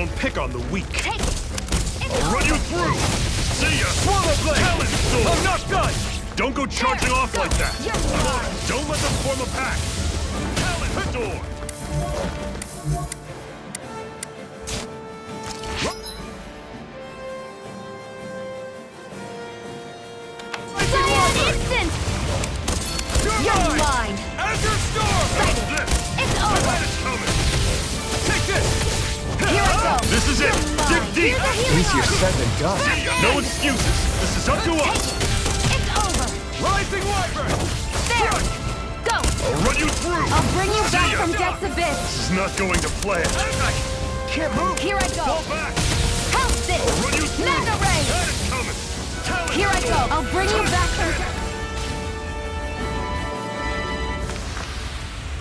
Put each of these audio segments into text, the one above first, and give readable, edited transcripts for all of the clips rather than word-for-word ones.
don't pick on the weak. Take it! I'll run you through! See ya! Swallow blade! Talon sword! I'm not done! Don't go charging off like that! You're mine! Don't let them form a pack! Talon sword! Instant! You're mine! Azure Storm! It's over! It's coming! Take this! Here I go! This is it! Dig deep! Here's a healing Easier arc. said than done. No excuses! This is up to Take us! it! It's over! Rising Wyvern! There! Go! I'll run you through! I'll bring you back ya. from Death's Abyss! This is not going to plan! Can't move! Here I go! Fall back! House this! I'll run you through! Mega Ray! That is coming! Talon Here I go! sword. I'll bring you back from...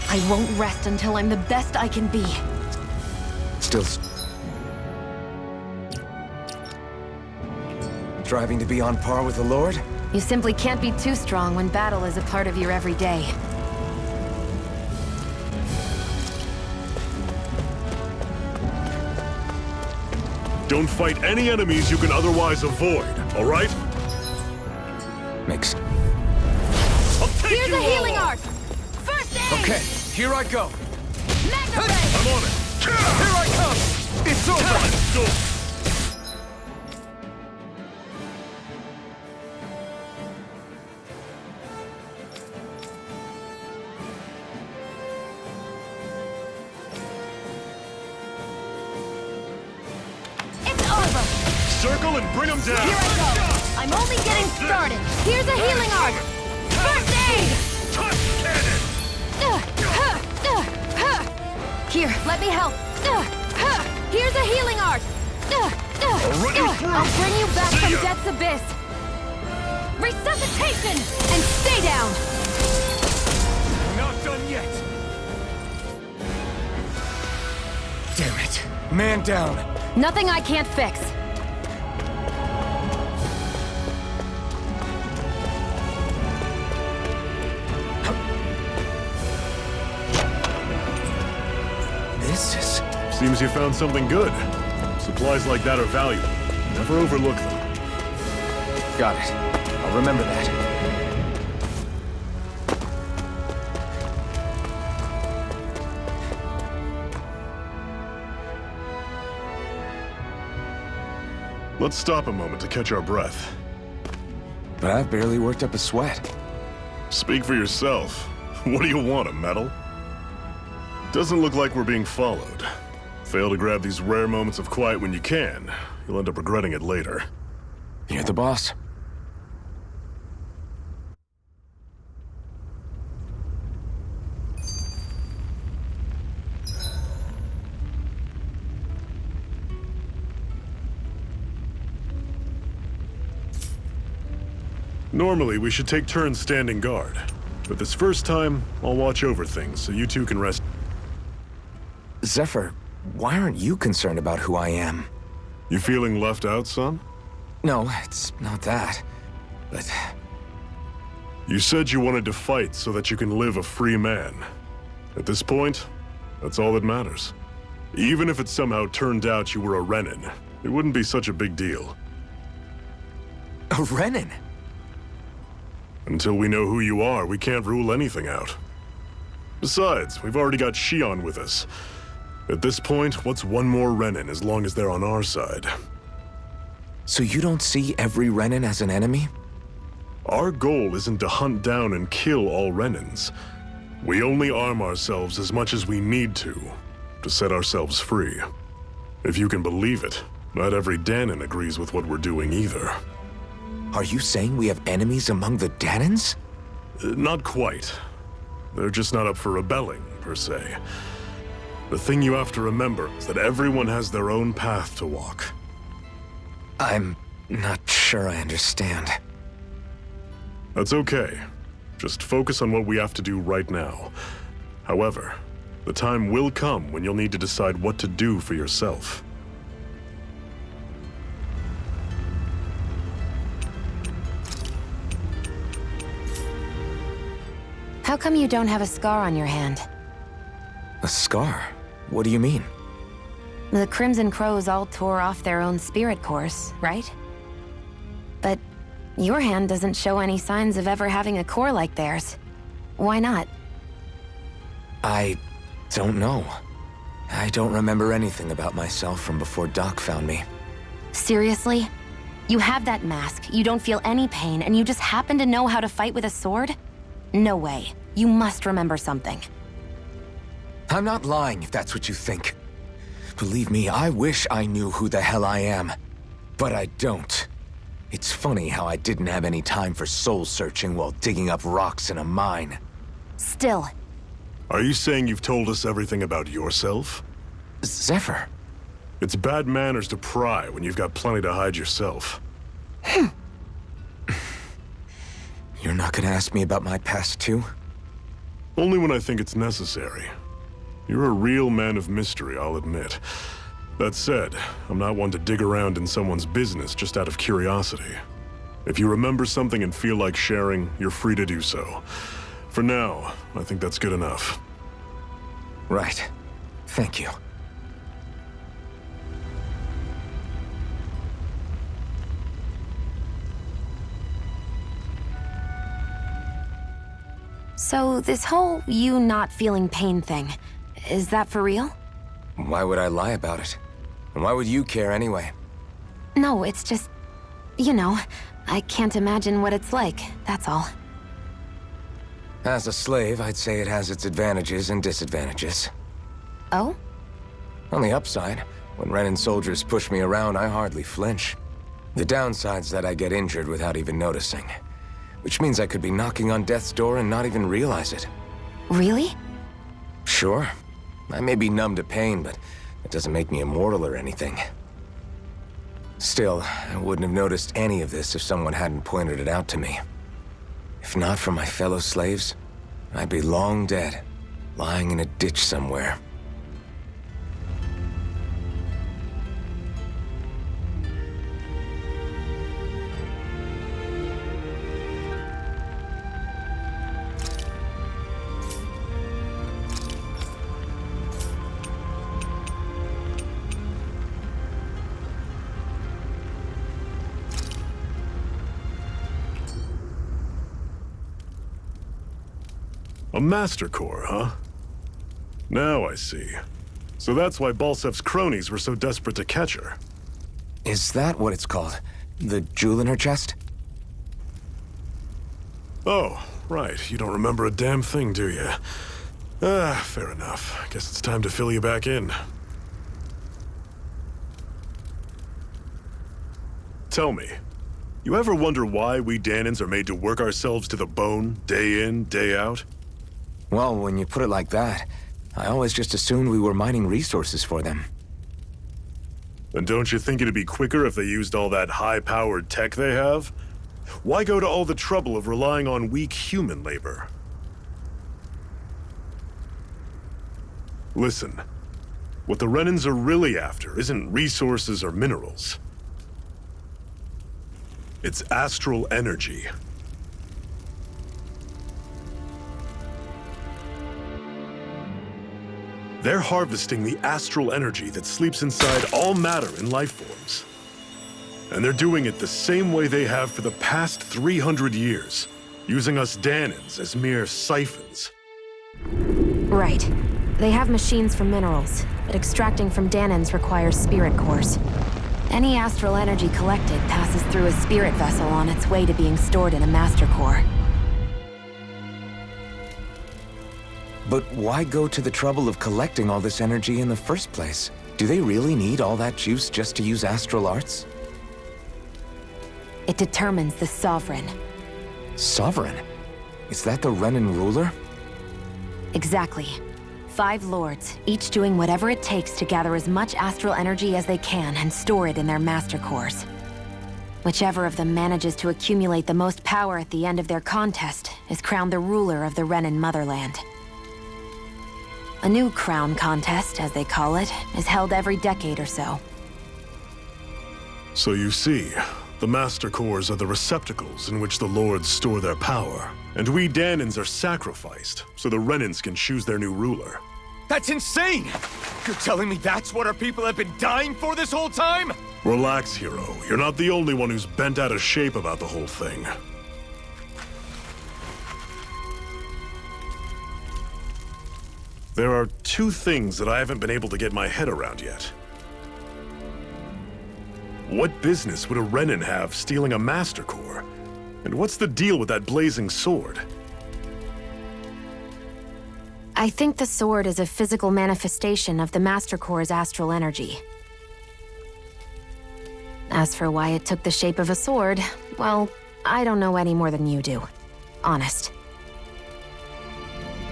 I won't rest until I'm the best I can be. Still striving to be on par with the Lord? You simply can't be too strong when battle is a part of your everyday. Don't fight any enemies you can otherwise avoid, alright? Makes... I'll take Here's you a healing all. art! First aid! Okay, here I go. Mega Ray! I'm on it! Here I come! It's over! Talon sword. It's over! Circle and bring them down! Here I go! I'm only getting started! Here's a healing art! First aid! Touch cannon! Here, let me help! Here's a healing art! I'll run you through! I'll bring you back See from ya. Death's Abyss! Resuscitation! And stay down! Not done yet! Damn it. Man down. Nothing I can't fix. This is... Seems you found something good. Supplies like that are valuable. Never overlook them. Got it. I'll remember that. Let's stop a moment to catch our breath. But I've barely worked up a sweat. Speak for yourself. What do you want, a medal? Doesn't look like we're being followed. Fail to grab these rare moments of quiet when you can. You'll end up regretting it later. You're the boss. Normally, we should take turns standing guard. But this first time, I'll watch over things so you two can rest. Zephyr, why aren't you concerned about who I am? You feeling left out, son? No, it's not that. But You said you wanted to fight so that you can live a free man. At this point, that's all that matters. Even if it somehow turned out you were a Renin, it wouldn't be such a big deal. a Renin? Until we know who you are, we can't rule anything out. Besides, we've already got Shion with us. At this point, what's one more Renin as long as they're on our side? So you don't see every Renin as an enemy? Our goal isn't to hunt down and kill all Renins. We only arm ourselves as much as we need to set ourselves free. If you can believe it, not every Danon agrees with what we're doing either. Are you saying we have enemies among the Danons? Not quite. They're just not up for rebelling, per se. The thing you have to remember is that everyone has their own path to walk. I'm not sure I understand. That's okay. Just focus on what we have to do right now. However, the time will come when you'll need to decide what to do for yourself. How come you don't have a scar on your hand? A scar? What do you mean? The Crimson Crows all tore off their own spirit cores, right? But your hand doesn't show any signs of ever having a core like theirs. Why not? I don't know. I don't remember anything about myself from before Doc found me. Seriously? You have that mask, you don't feel any pain, and you just happen to know how to fight with a sword? No way. You must remember something. I'm not lying if that's what you think. Believe me, I wish I knew who the hell I am. But I don't. It's funny how I didn't have any time for soul-searching while digging up rocks in a mine. Still. Are you saying you've told us everything about yourself? Zephyr. It's bad manners to pry when you've got plenty to hide yourself. You're not gonna ask me about my past, too? Only when I think it's necessary. You're a real man of mystery, I'll admit. That said, I'm not one to dig around in someone's business just out of curiosity. If you remember something and feel like sharing, you're free to do so. For now, I think that's good enough. Right. Thank you. So this whole you not feeling pain thing, is that for real? Why would I lie about it? And why would you care anyway? No, it's just, you know, I can't imagine what it's like, that's all. As a slave, I'd say it has its advantages and disadvantages. Oh? On the upside, when Renan soldiers push me around, I hardly flinch. The downside's that I get injured without even noticing. Which means I could be knocking on death's door and not even realize it. Really? Sure. I may be numb to pain, but it doesn't make me immortal or anything. Still, I wouldn't have noticed any of this if someone hadn't pointed it out to me. If not for my fellow slaves, I'd be long dead, lying in a ditch somewhere. A Master Core, huh? Now I see. So that's why Balsef's cronies were so desperate to catch her. Is that what it's called? The jewel in her chest? Oh, right. You don't remember a damn thing, do you? Fair enough. Guess it's time to fill you back in. Tell me, you ever wonder why we Dahnans are made to work ourselves to the bone, day in, day out? Well, when you put it like that, I always just assumed we were mining resources for them. And don't you think it'd be quicker if they used all that high-powered tech they have? Why go to all the trouble of relying on weak human labor? Listen, what the Renans are really after isn't resources or minerals. It's astral energy. They're harvesting the astral energy that sleeps inside all matter in life forms. And they're doing it the same way they have for the past 300 years, using us Dahnans as mere siphons. Right. They have machines for minerals, but extracting from Dahnans requires spirit cores. Any astral energy collected passes through a spirit vessel on its way to being stored in a Master Core. But why go to the trouble of collecting all this energy in the first place? Do they really need all that juice just to use astral arts? It determines the Sovereign. Sovereign? Is that the Renan ruler? Exactly. 5 lords, each doing whatever it takes to gather as much astral energy as they can and store it in their Master Cores. Whichever of them manages to accumulate the most power at the end of their contest is crowned the ruler of the Renan motherland. A new crown contest, as they call it, is held every decade or so. So you see, the Master Cores are the receptacles in which the Lords store their power. And we Dahnans are sacrificed, so the Renans can choose their new ruler. That's insane! You're telling me that's what our people have been dying for this whole time? Relax, hero. You're not the only one who's bent out of shape about the whole thing. There are two things that I haven't been able to get my head around yet. What business would a Renan have stealing a Master Core? And what's the deal with that blazing sword? I think the sword is a physical manifestation of the Master Core's astral energy. As for why it took the shape of a sword, well, I don't know any more than you do. Honest.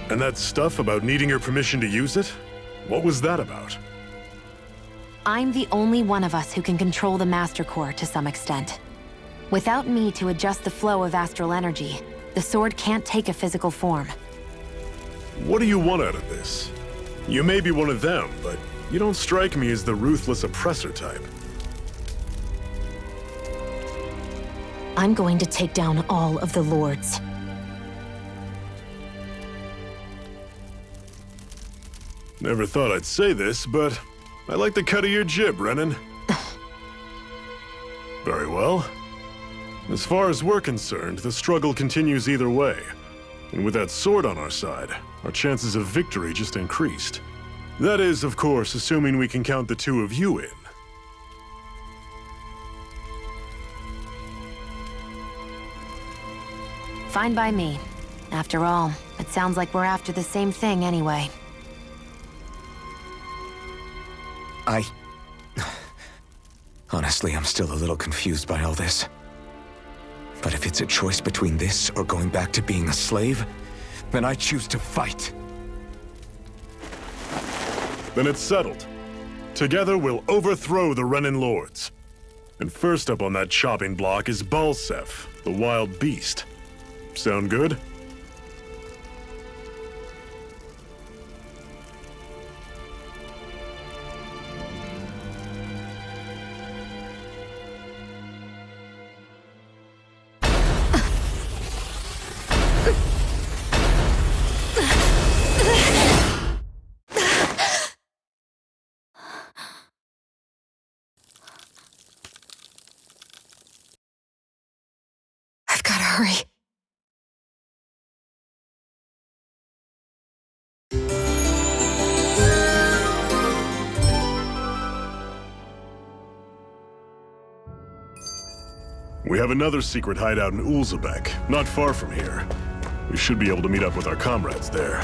And that stuff about needing your permission to use it? What was that about? I'm the only one of us who can control the Master Core to some extent. Without me to adjust the flow of astral energy, the sword can't take a physical form. What do you want out of this? You may be one of them, but you don't strike me as the ruthless oppressor type. I'm going to take down all of the Lords. Never thought I'd say this, but I like the cut of your jib, Renan. Very well. As far as we're concerned, the struggle continues either way. And with that sword on our side, our chances of victory just increased. That is, of course, assuming we can count the two of you in. Fine by me. After all, it sounds like we're after the same thing anyway. Honestly, I'm still a little confused by all this. But if it's a choice between this or going back to being a slave, then I choose to fight. Then it's settled. Together, we'll overthrow the Renan Lords. And first up on that chopping block is Balseph, the wild beast. Sound good? I've gotta hurry. We have another secret hideout in Ulzebek, not far from here. We should be able to meet up with our comrades there.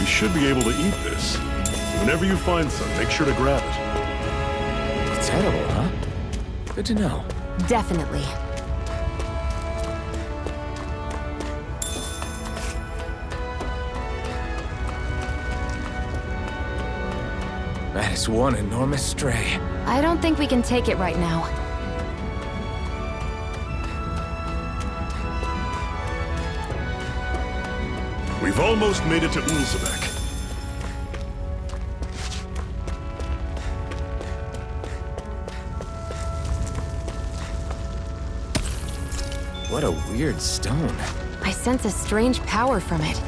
Should be able to eat this. Whenever you find some, make sure to grab it. It's edible, huh? Good to know. Definitely. That is one enormous stray. I don't think we can take it right now. We've almost made it to Ulzebek. What a weird stone. I sense a strange power from it.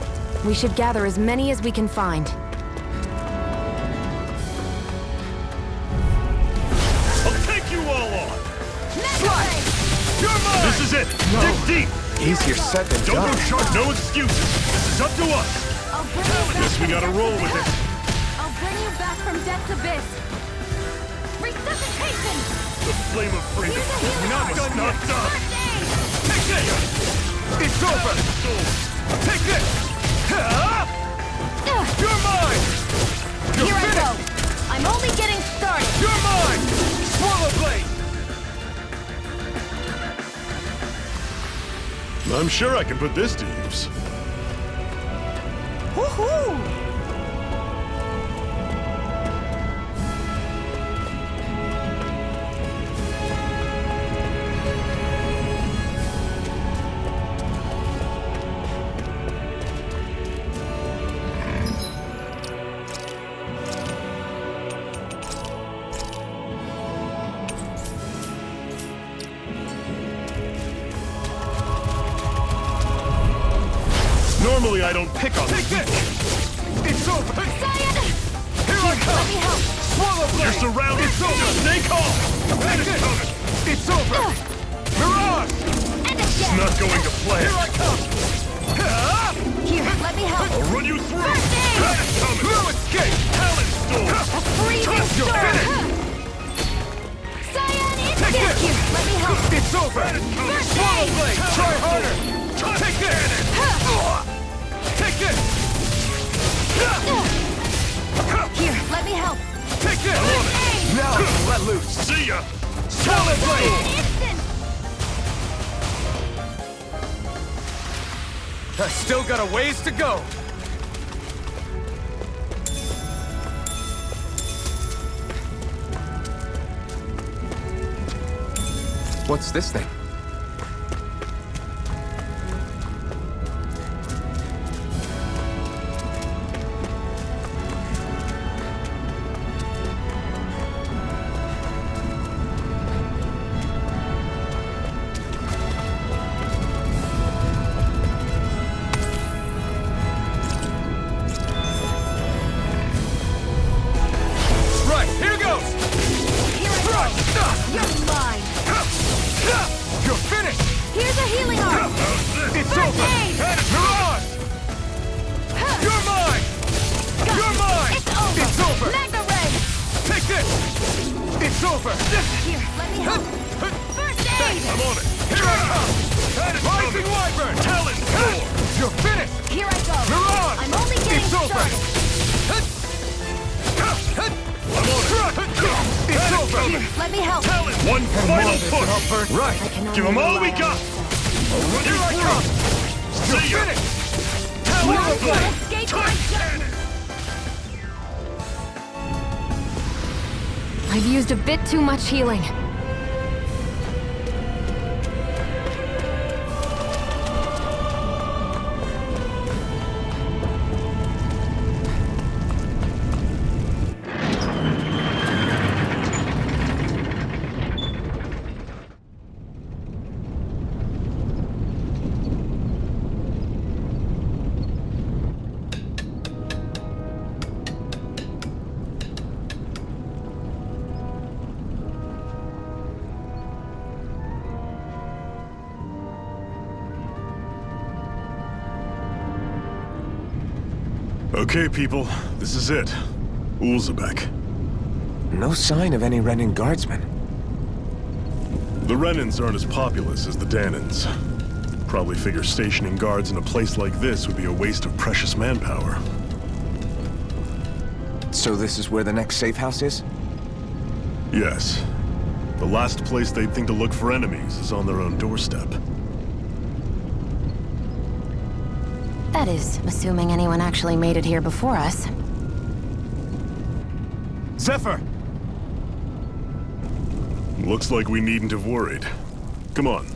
We should gather as many as we can find. I'll take you all on! You're mine! This is it! No. Dig deep! Easier said than Don't done. go short, no excuses! This is up to us! I'll bring you back. Guess we gotta roll with it. I'll bring you back from Death's Abyss. Resuscitation! The flame of freedom Here's a is healing not arm. done yet. First aid! Take this! It's over! Take this! You're mine! You're Here I finished! go! I'm only getting started! You're mine! Swallow blade! I'm sure I can put this to use. Woohoo! Normally I don't pick on Take them. this! It's over! Cyan! Here I Let come! me help! Swallow blade! You're surrounded. It's over! Stay calm. Take this! It's over! Mirage! And It's again! not going to play. Here I come! Here, let me help! I'll run you through. First aid! That is coming. No escape! Talon storm. A freezing You're storm! finished! Cyan, Take instant! this! Here, let me help! It's over! First Swallow aid! blade! Try harder! Take this! Take this! Here, let me help! Take this! First aid! Now, let loose! See ya. Swallow Cyan, blade! instant! I still got a ways to go! What's this thing? Right, here goes! Here I go! You're mine! You're finished! Here's a healing arm! It's First over! aid! Mirage! You're mine! Got You're it. mine! It's over! It's over! Magna Ray! Take this! It's over! Here, let me help! First aid! I'm on it. Here I come! Rising Wyvern! Talon storm. You're finished! Here I go! Mirage! I'm only getting It's over! started! It's over! Here, let me help! Talon. One final push. Right! I can only Give 'em all rely we on got. myself. I'll run you Here I through. come! You're See ya. finished! Talon Swallow blade. blade. Escape my Titan. I've used a bit too much healing. Okay, people. This is it. Ulzebek. No sign of any Renan guardsmen. The Renans aren't as populous as the Danans. Probably figure stationing guards in a place like this would be a waste of precious manpower. So this is where the next safe house is? Yes. The last place they'd think to look for enemies is on their own doorstep. That is, assuming anyone actually made it here before us. Zephyr! Looks like we needn't have worried. Come on.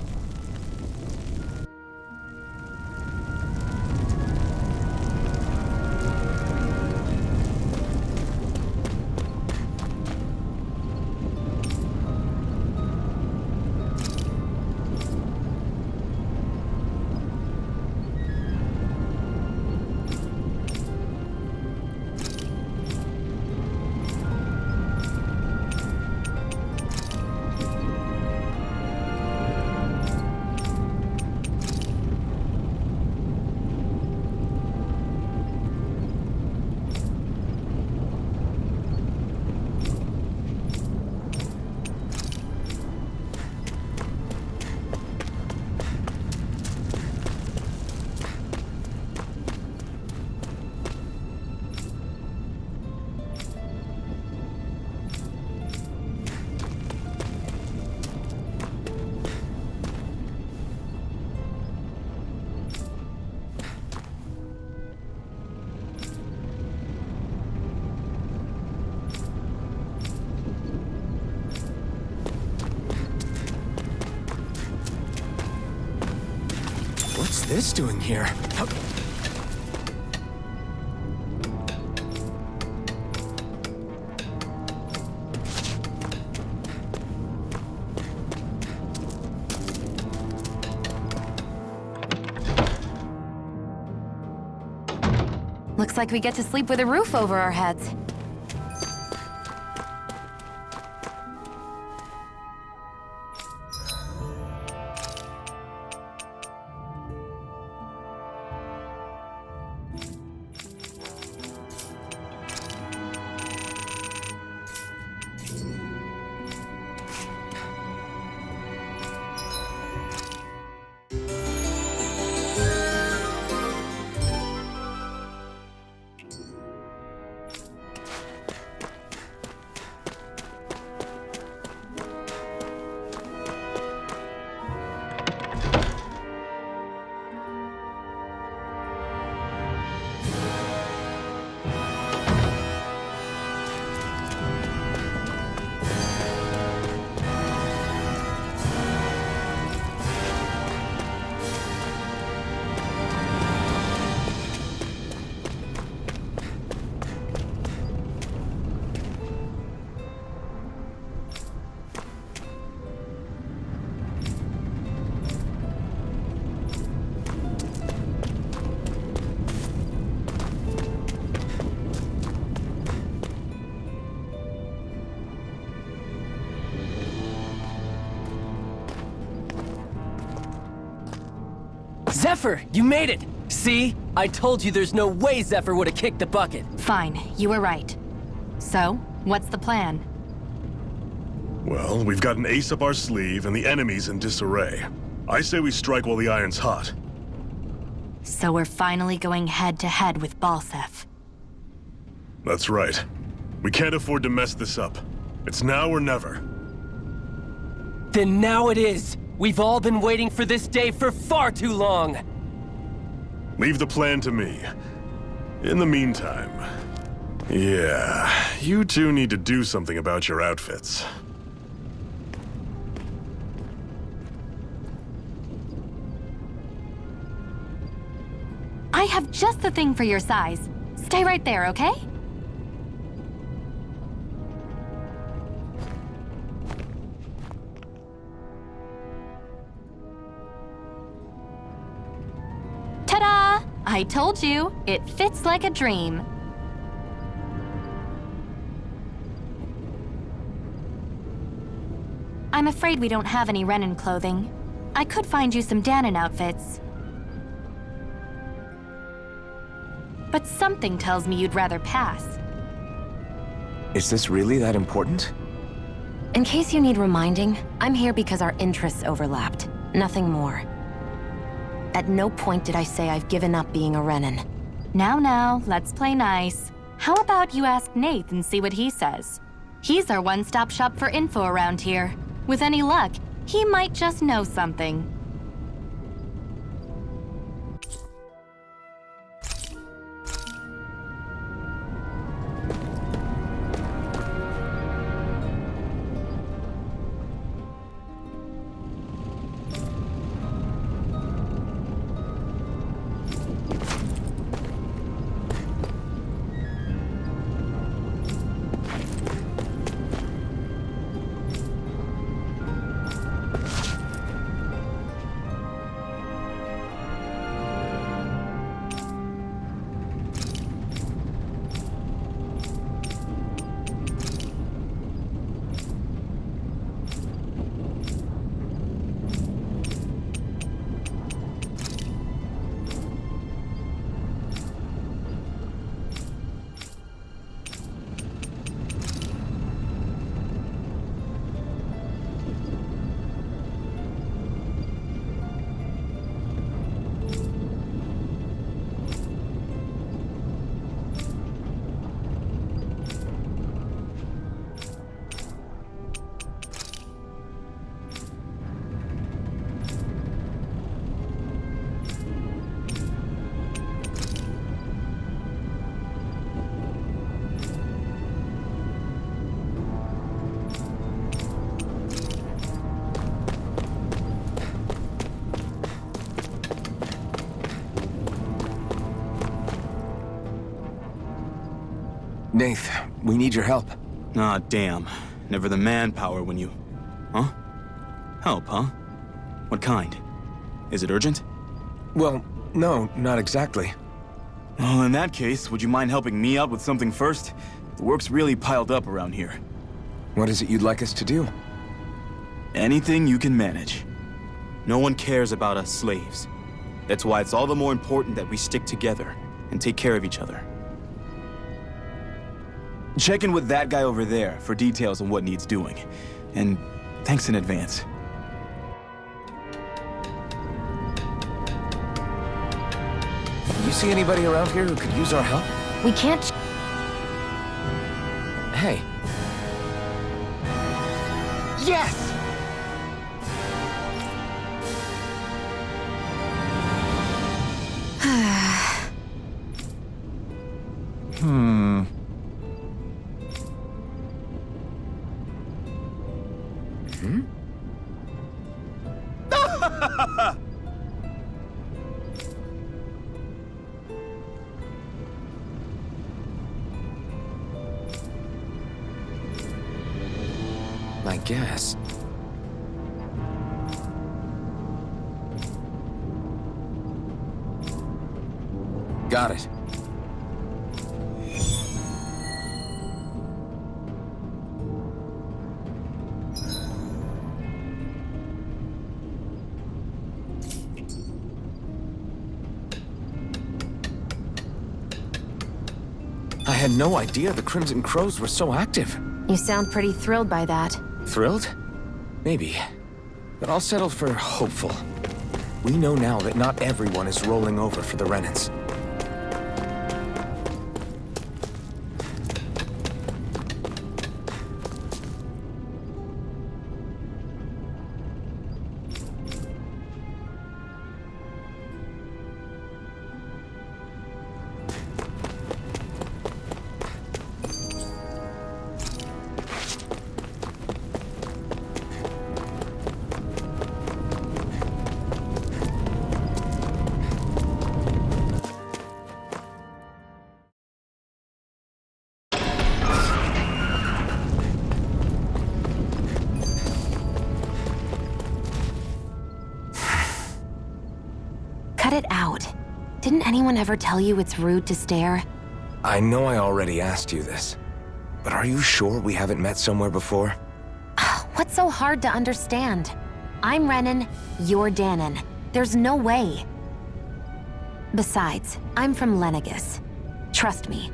this doing here? Looks like we get to sleep with a roof over our heads. Zephyr, you made it! See? I told you there's no way Zephyr would have kicked the bucket. Fine, you were right. So, what's the plan? Well, we've got an ace up our sleeve and the enemy's in disarray. I say we strike while the iron's hot. So we're finally going head-to-head with Balseph. That's right. We can't afford to mess this up. It's now or never. Then now it is! We've all been waiting for this day for far too long! Leave the plan to me. In the meantime... Yeah, you two need to do something about your outfits. I have just the thing for your size. Stay right there, okay? Ta-da! I told you, it fits like a dream. I'm afraid we don't have any Renan clothing. I could find you some Danon outfits. But something tells me you'd rather pass. Is this really that important? In case you need reminding, I'm here because our interests overlapped. Nothing more. At no point did I say I've given up being a Renan. Now, let's play nice. How about you ask Nath and see what he says? He's our one-stop shop for info around here. With any luck, he might just know something. Nath, we need your help. Ah, damn. Never the manpower when you... Huh? Help, huh? What kind? Is it urgent? Well, no, not exactly. Well, in that case, would you mind helping me out with something first? The work's really piled up around here. What is it you'd like us to do? Anything you can manage. No one cares about us slaves. That's why it's all the more important that we stick together and take care of each other. Check in with that guy over there for details on what needs doing. And thanks in advance. You see anybody around here who could use our help? We can't. Hey. Yes! I guess. Got it. I had no idea the Crimson Crows were so active. You sound pretty thrilled by that. Thrilled? Maybe. But I'll settle for hopeful. We know now that not everyone is rolling over for the Renans. Cut it out. Didn't anyone ever tell you it's rude to stare? I know I already asked you this, but are you sure we haven't met somewhere before? What's so hard to understand? I'm Renan, you're Danon. There's no way. Besides, I'm from Lenegis. Trust me,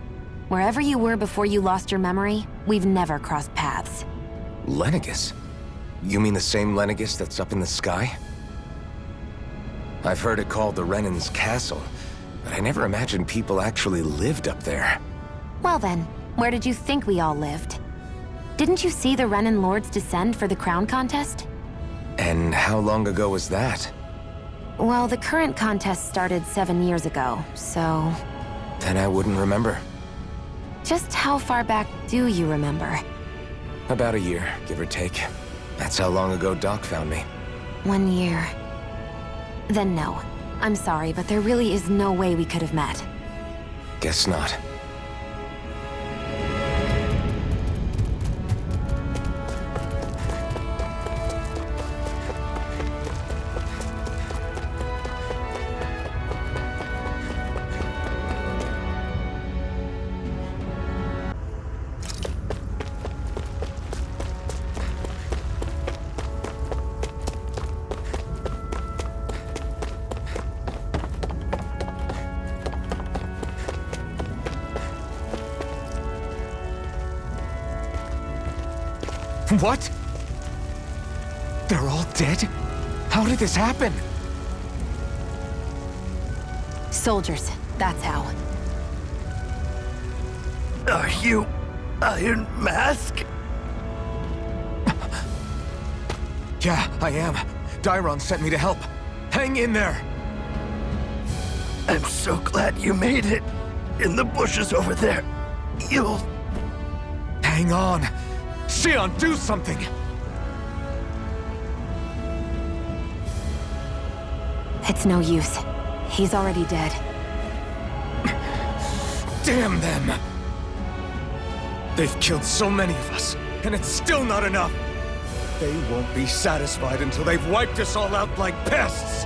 wherever you were before you lost your memory, we've never crossed paths. Lenegis? You mean the same Lenegis that's up in the sky? I've heard it called the Renan's Castle, but I never imagined people actually lived up there. Well then, where did you think we all lived? Didn't you see the Renan Lords descend for the crown contest? And how long ago was that? Well, the current contest started 7 years ago, so... Then I wouldn't remember. Just how far back do you remember? About a year, give or take. That's how long ago Doc found me. 1 year. Then no. I'm sorry, but there really is no way we could have met. Guess not. What? They're all dead? How did this happen? Soldiers, that's how. Are you Iron Mask? Yeah, I am. Dairon sent me to help. Hang in there! I'm so glad you made it. In the bushes over there. You'll... Hang on! Xion, do something! It's no use. He's already dead. Damn them! They've killed so many of us, and it's still not enough! They won't be satisfied until they've wiped us all out like pests!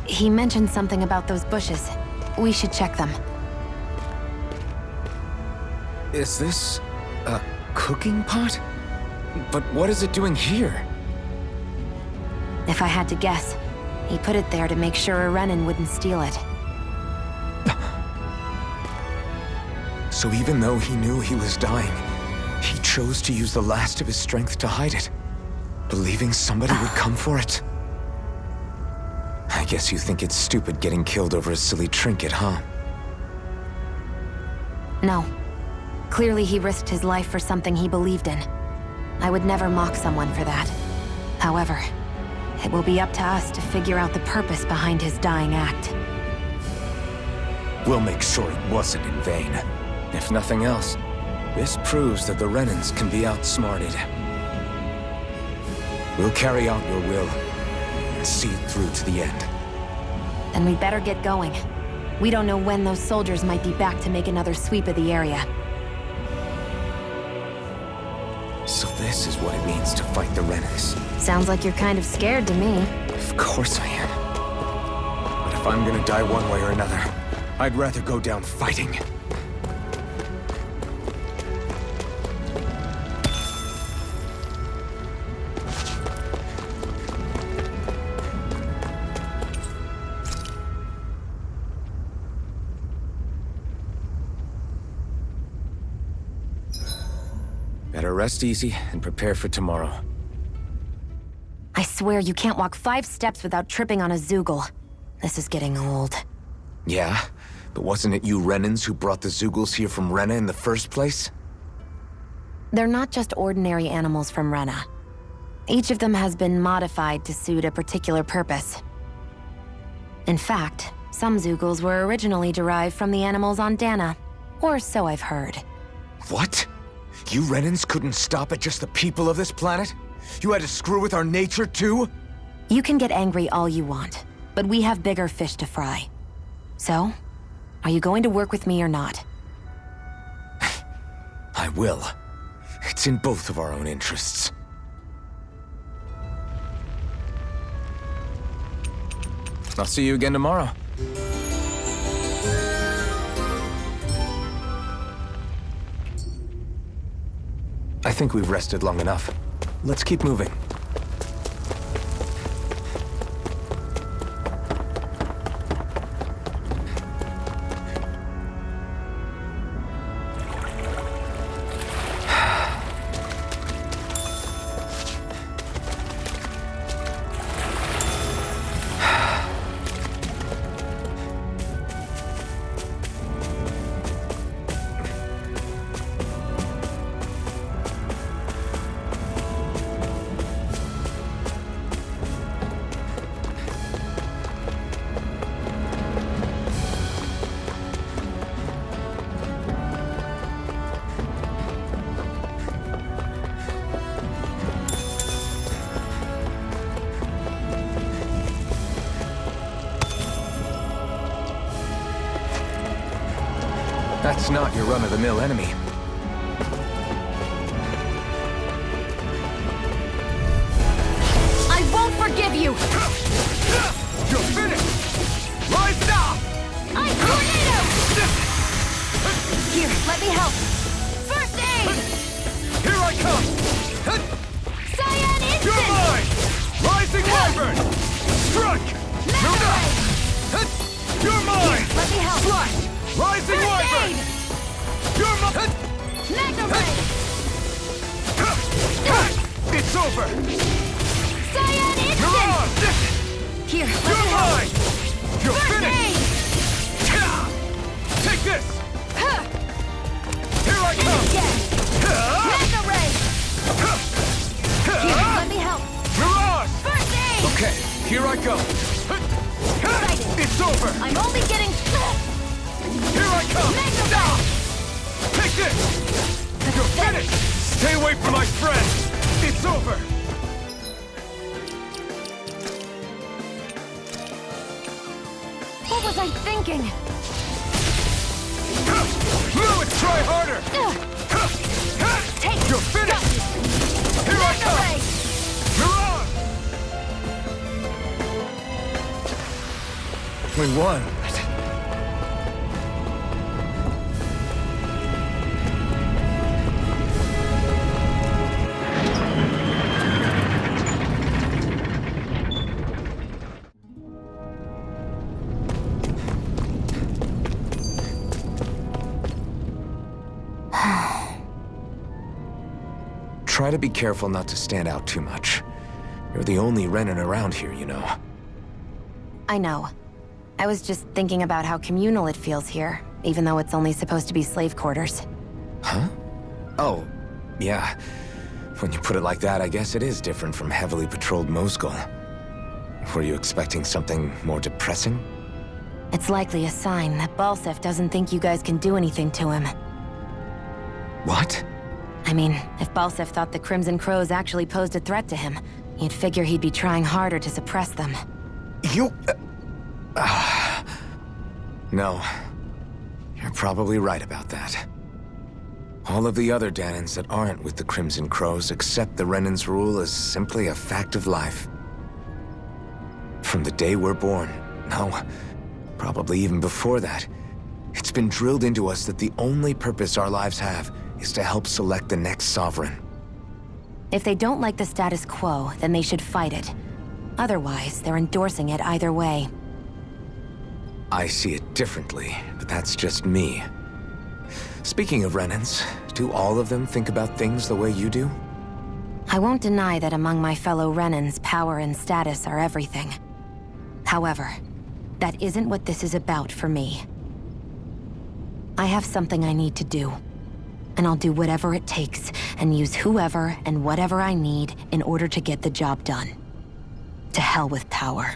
He mentioned something about those bushes. We should check them. Is this a cooking pot? But what is it doing here? If I had to guess, he put it there to make sure a Renan wouldn't steal it. So even though he knew he was dying, he chose to use the last of his strength to hide it, believing somebody would come for it. I guess you think it's stupid getting killed over a silly trinket, huh? No. Clearly he risked his life for something he believed in. I would never mock someone for that. However, it will be up to us to figure out the purpose behind his dying act. We'll make sure it wasn't in vain. If nothing else, this proves that the Renans can be outsmarted. We'll carry out your will, and see it through to the end. Then we'd better get going. We don't know when those soldiers might be back to make another sweep of the area. So this is what it means to fight the Renans. Sounds like you're kind of scared to me. Of course I am. But if I'm gonna die one way or another, I'd rather go down fighting. Better rest easy and prepare for tomorrow. I swear you can't walk 5 steps without tripping on a Zoogle. This is getting old. Yeah? But wasn't it you Renans who brought the Zoogles here from Rena in the first place? They're not just ordinary animals from Rena. Each of them has been modified to suit a particular purpose. In fact, some Zoogles were originally derived from the animals on Dana. Or so I've heard. What? You Renans couldn't stop at just the people of this planet? You had to screw with our nature too? You can get angry all you want, but we have bigger fish to fry. So, are you going to work with me or not? I will. It's in both of our own interests. I'll see you again tomorrow. I think we've rested long enough. Let's keep moving. That's not your run-of-the-mill enemy. I won't forgive you! You're finished! Rise now! I'm Tornado! Here, let me help! First aid! Here I come! Cyan Instant! You're mine! Rising Wyvern! Strike! Mega Ray! You're mine! Let me help! Slash! Rising First Wyvern! aid! You're mine! Mega Ray! It's over! Cyan Instant! Mirage! Here, let You're me help! mine! You're First finished! aid! Take this! Huh. Here I And come! again! Mega Ray! Here, let me help! Mirage! First aid! Okay, here I go! Excited. It's over! I'm only getting... Here I come! Mega Ray! Take this! You're finished! Stay away from my friend! It's over! was I thinking? Move it, try harder! Take You're finished! Here I come! You're on! We won. Try to be careful not to stand out too much. You're the only Renan around here, you know. I know. I was just thinking about how communal it feels here, even though it's only supposed to be slave quarters. Huh? Oh, yeah. When you put it like that, I guess it is different from heavily patrolled Mosgul. Were you expecting something more depressing? It's likely a sign that Balsef doesn't think you guys can do anything to him. What? I mean, if Balsef thought the Crimson Crows actually posed a threat to him, you'd figure he'd be trying harder to suppress them. You... No. You're probably right about that. All of the other Danans that aren't with the Crimson Crows accept the Renan's rule as simply a fact of life. From the day we're born, no, probably even before that, it's been drilled into us that the only purpose our lives have is to help select the next sovereign. If they don't like the status quo, then they should fight it. Otherwise, they're endorsing it either way. I see it differently, but that's just me. Speaking of Renans, do all of them think about things the way you do? I won't deny that among my fellow Renans, power and status are everything. However, that isn't what this is about for me. I have something I need to do. And I'll do whatever it takes, and use whoever and whatever I need in order to get the job done. To hell with power.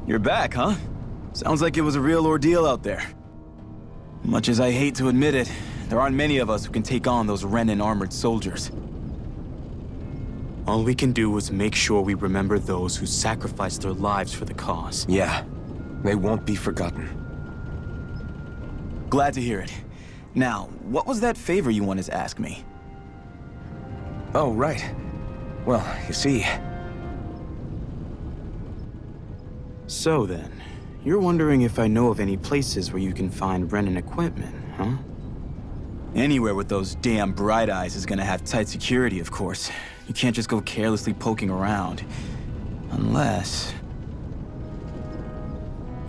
You're back, huh? Sounds like it was a real ordeal out there. Much as I hate to admit it, there aren't many of us who can take on those Renan armored soldiers. All we can do is make sure we remember those who sacrificed their lives for the cause. Yeah, they won't be forgotten. Glad to hear it. Now, what was that favor you wanted to ask me? Oh, right. Well, you see... So then, you're wondering if I know of any places where you can find Renan equipment, huh? Anywhere with those damn bright eyes is gonna have tight security, of course. You can't just go carelessly poking around. Unless...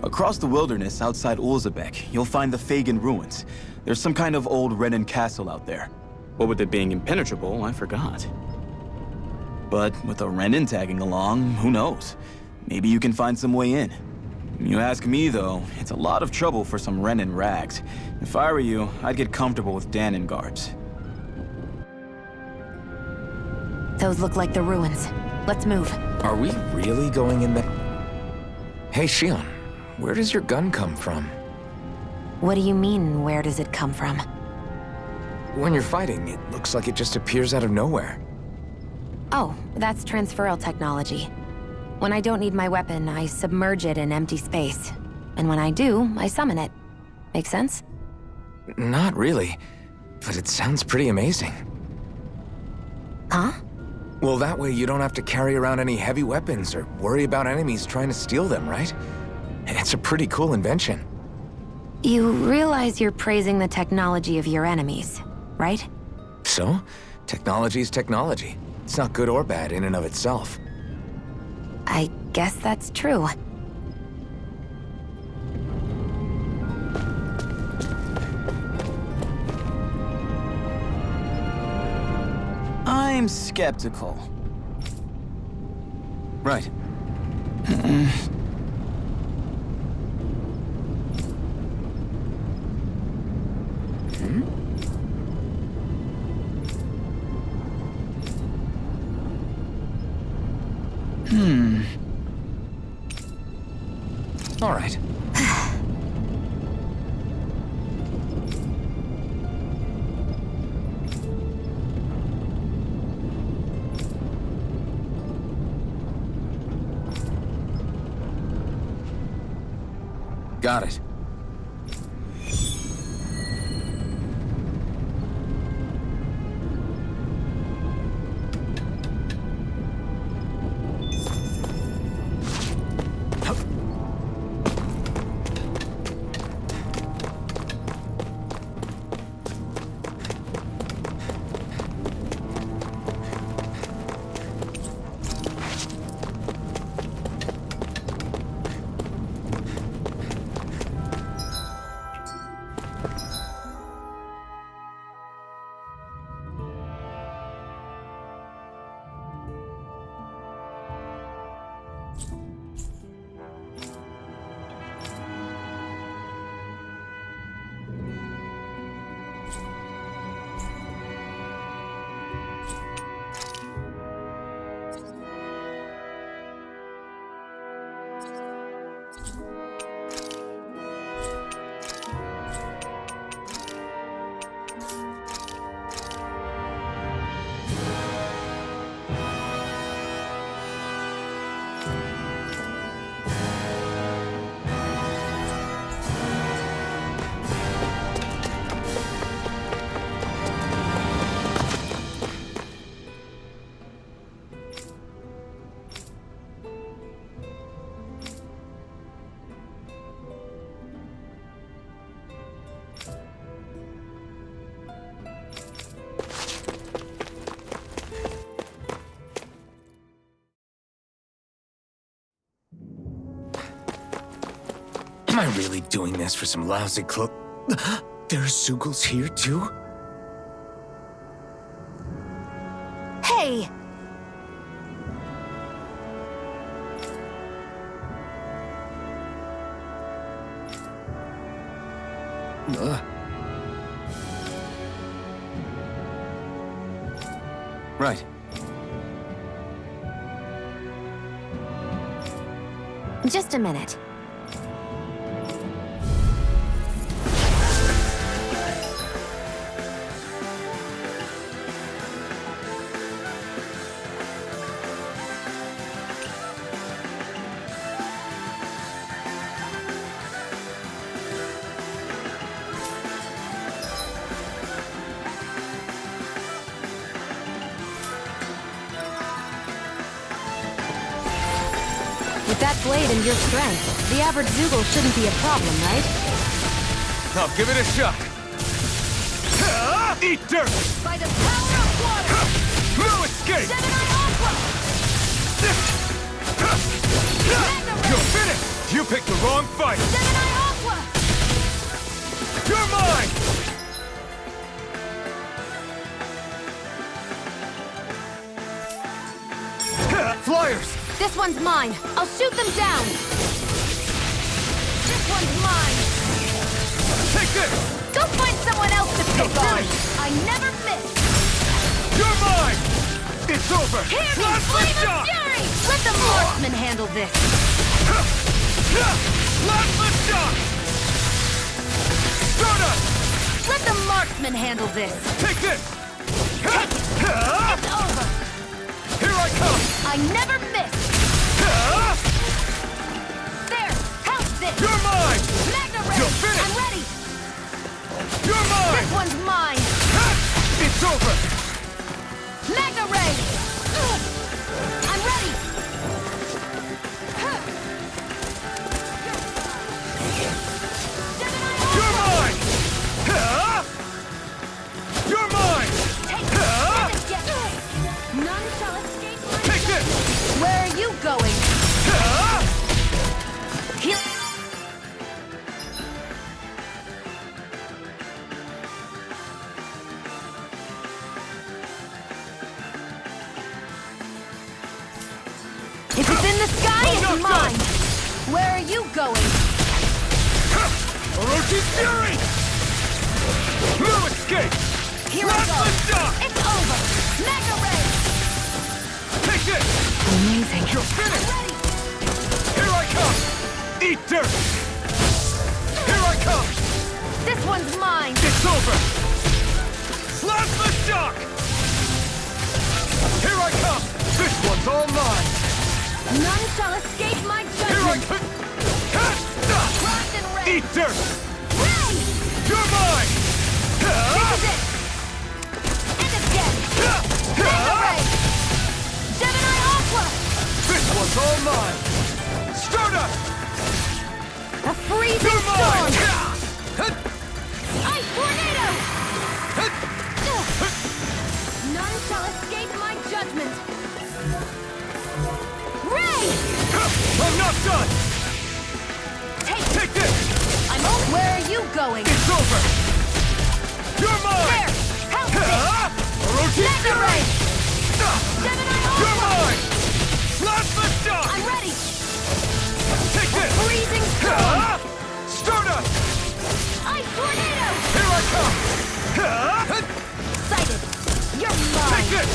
Across the wilderness outside Ulzebek, you'll find the Fagan ruins. There's some kind of old Renan castle out there. What with it being impenetrable, I forgot. But with a Renan tagging along, who knows? Maybe you can find some way in. You ask me, though, it's a lot of trouble for some Renan rags. If I were you, I'd get comfortable with Danon guards. Those look like the ruins. Let's move. Are we really going in there? Hey, Shion, where does your gun come from? What do you mean, where does it come from? When you're fighting, it looks like it just appears out of nowhere. Oh, that's transferal technology. When I don't need my weapon, I submerge it in empty space. And when I do, I summon it. Make sense? Not really, but it sounds pretty amazing. Huh? Well, that way you don't have to carry around any heavy weapons or worry about enemies trying to steal them, right? It's a pretty cool invention. You realize you're praising the technology of your enemies, right? So, technology is technology. It's not good or bad in and of itself. I guess that's true. I'm skeptical. Right. All right. Got it. Am I really doing this for some lousy clo- There's Zugals here, too? Hey! Right. Just a minute. With that blade and your strength, the average Zoogle shouldn't be a problem, right? I'll give it a shot. Eat dirt! By the power of water! No escape! Gemini Aqua! You're finished! You picked the wrong fight! Gemini Aqua! You're mine! Flyers! This one's mine. I'll shoot them down. This one's mine. Take this! Go find someone else to pick on. I never miss. You're mine! It's over! Hear me, Plasma Flame of shock! Fury! Let the marksman handle this. Plasma shock! Stardust! Let the marksman handle this. Take this! It's over. Here I come! I never miss. There, help this. You're mine! Magna Ray! You're finished. I'm ready. You're mine! This one's mine. It's over! Magna Ray! I'm ready. You're mine! You're mine! Take this. None shall escape my... Take this! Where are you going? Heal... If it's in the sky, I'm it's not mine! Where are you going? Orochi's Fury! No escape! Here I go! Plasma shock! It's over! Mega Ray! Take this! Amazing. You're I'm finished! ready! Here I come! Eat dirt! Here I come! This one's mine! It's over! Plasma shock! Here I come! This one's all mine! None shall escape my Here I judgment! come! Frost and Ray! Eat dirt! Ray! You're mine! This is it! And again! Mega Ray! Gemini Aqua! This one's all mine! Stardust! A freezing You're mine! storm! Ice Tornado! None shall escape my judgment! Ray! I'm not done! Take this! I'm over! Where are you going? It's over! You're mine! There! Help me! Orochi Mega Fury! Ray! Gemini You're Aqua! mine! Plasma shock! I'm ready! Take this! Freezing storm! Stardust! Ice Tornado! Here I come! Sighted! You're Take mine! this!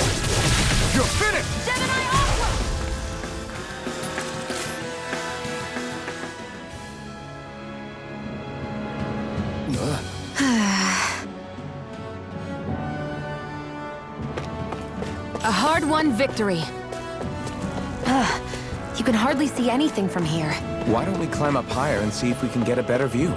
You're finished! Gemini Aqua! A hard-won victory. You can hardly see anything from here. Why don't we climb up higher and see if we can get a better view?